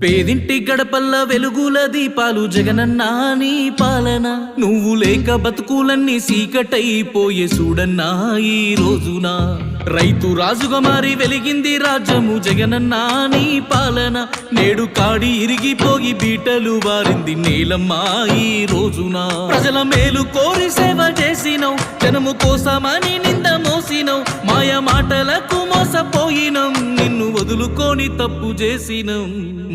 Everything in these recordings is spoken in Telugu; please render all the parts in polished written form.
పేదింటి గడపల్ల వెలుగుల దీపాలు జగనన్నా నీ పాలన, నువ్వు లేక బతుకులన్నీ సీకటైపోయే చూడన్నా ఈ రోజున. రైతు రాజుగా మారి వెలిగింది రాజ్యము జగనన్నా నీ పాలన, నేడు కాడి ఇరిగిపోయి బీటలు వారింది నేలమ్మా ఈ రోజున. ప్రజల మేలు కోరి సేవ చేసినవు, జనము కోసమని నింద మోసినవు, మాయ మాటలకు మోసపోయినం, నిన్ను వదులుకొని తప్పు చేసినం.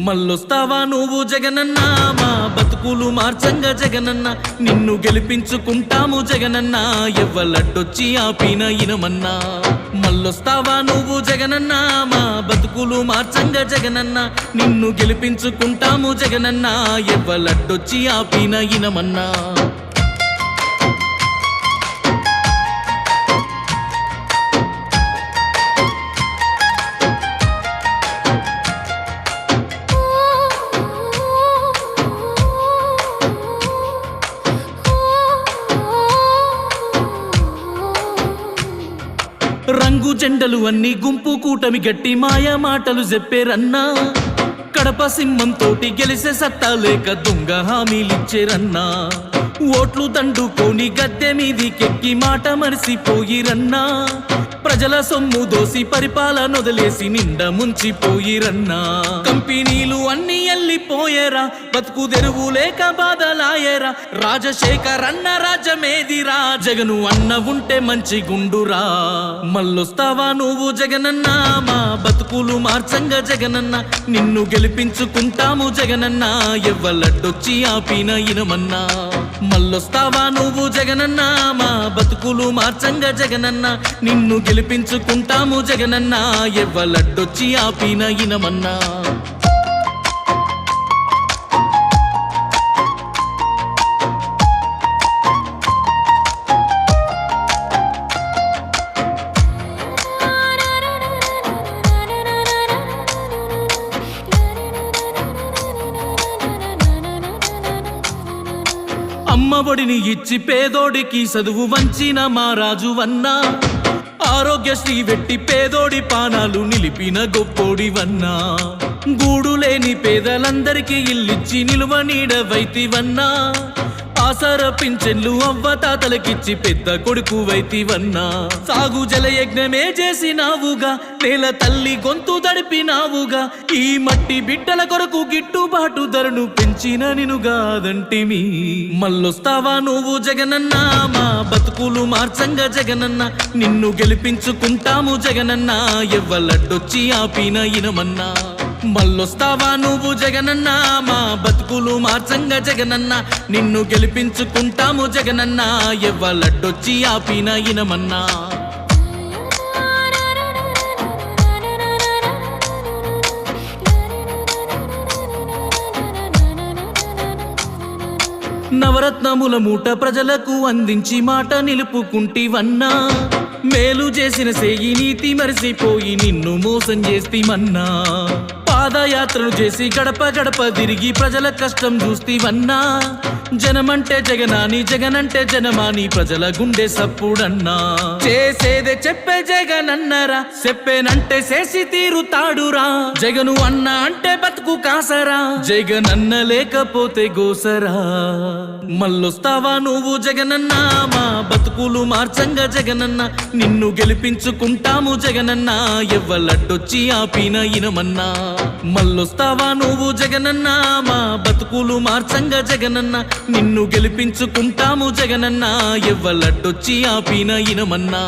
మళ్ళొస్తావా నువ్వు జగనన్నా, మా బతుకులు మార్చంగా జగనన్నా, నిన్ను గెలిపించుకుంటాము జగనన్నా, ఎవ్వలడ్డొచ్చి ఆపిన ఇనమన్నా. మళ్ళొస్తావా నువ్వు జగనన్నా, మా బతుకులు మార్చంగా జగనన్నా, నిన్ను గెలిపించుకుంటాము జగనన్నా, ఎవ్వలడ్డొచ్చి ఆపిన ఇనమన్నా. రంగు జెండలు అన్ని గుంపు కూటమి గట్టి మాయ మాటలు చెప్పేరన్నా, కడప సింహంతోటి గెలిసే సత్తా లేక దొంగ హామీలిచ్చేరన్నా, ఓట్లు దండుకొని గద్దె మీదికెక్కి మాట మరిసిపోయిరన్నా, ప్రజల సొమ్ము దోసి పరిపాలన వదిలేసి నిండా ముంచిపోయిరన్నా. కంపెనీలు అన్ని ఎల్లిపోయేరా, బతుకు తెరువు లేక బాధలాయేరా, రాజశేఖర్ అన్న రాజ్యమేదిరా, జగను అన్న ఉంటే మంచి గుండురా. మళ్ళొస్తావా నువ్వు జగనన్నా, మా బతుకులు మార్చంగా జగనన్నా, నిన్ను గెలిపించుకుంటాము జగనన్నా, ఎవ్వలడ్డొచ్చి ఆపిన ఇనమన్నా. మళ్ళొస్తావా నువ్వు జగనన్నా, మా బతుకులు మార్చంగా జగనన్నా, నిన్ను గెలిపించుకుంటాము జగనన్నా, ఎవ్వలడ్డొచ్చి ఆపిన ఇనమన్నా. అమ్మఒడిని ఇచ్చి పేదోడికి చదువు వంచిన మా రాజువన్నా, ఆరోగ్యశ్రీ వెట్టి పేదోడి పానాలు నిలిపిన గొప్పోడివన్నా, గూడు లేని పేదలందరికీ ఇల్లిచ్చి నిలువ నీడవైతివన్నా, ఆసర పింఛన్లు అవ్వ తాతలకిచ్చి పెద్ద కొడుకు వైతివన్నా, సాగు జలయజ్ఞమే చేసినావుగా, నేల తల్లి గొంతు దడిపినావుగా, ఈ మట్టి బిడ్డల కొరకు గిట్టుబాటు ధరను పెంచిన నినుగాదంటిమి. మళ్ళొస్తావా నువ్వు జగనన్నా, మా బతుకులు మార్చంగా జగనన్నా, నిన్ను గెలిపించుకుంటాము జగనన్నా, ఎవ్వలడ్డొచ్చి ఆపిన ఇనమన్నా. మళ్ళొస్తావా నువ్వు జగనన్నా, మా బతుకులు మార్చంగా జగనన్నా, నిన్ను గెలిపించుకుంటాము జగనన్నా, ఎవ్వలడ్డొచ్చి ఆపిన ఇనమన్నా. నవరత్నముల మూట ప్రజలకు అందించి మాట నిలుపుకుంటివన్నా, మేలు చేసిన సేయి నీతి మరిసిపోయి నిన్ను మోసం చేస్తీమన్నా, పాదయాత్రలు చేసి గడప గడప తిరిగి ప్రజల కష్టం చూస్తీవన్నా, జనమంటే జగనాని జగనంటే జనమాని ప్రజల గుండె సప్పుడన్నా. చేసేదే చెప్పే జగనన్నరా, చెప్పేనంటే చేసి తీరుతాడురా, జగను అన్న అంటే బతుకు కాసరా, జగనన్న లేకపోతే గోసరా. మళ్ళొస్తావా నువ్వు జగనన్నా, మా బతుకులు మార్చంగా జగనన్నా, నిన్ను గెలిపించుకుంటాము జగనన్నా, ఎవ్వలడ్డొచ్చి ఆపిన ఇనమన్నా. మళ్ళొస్తావా నువ్వు జగనన్నా, మా బతుకులు మార్చంగా జగనన్నా, నిన్ను గెలిపించుకుంటాము జగనన్నా, ఎవ్వలడ్డొచ్చి ఆపిన ఇనమన్నా.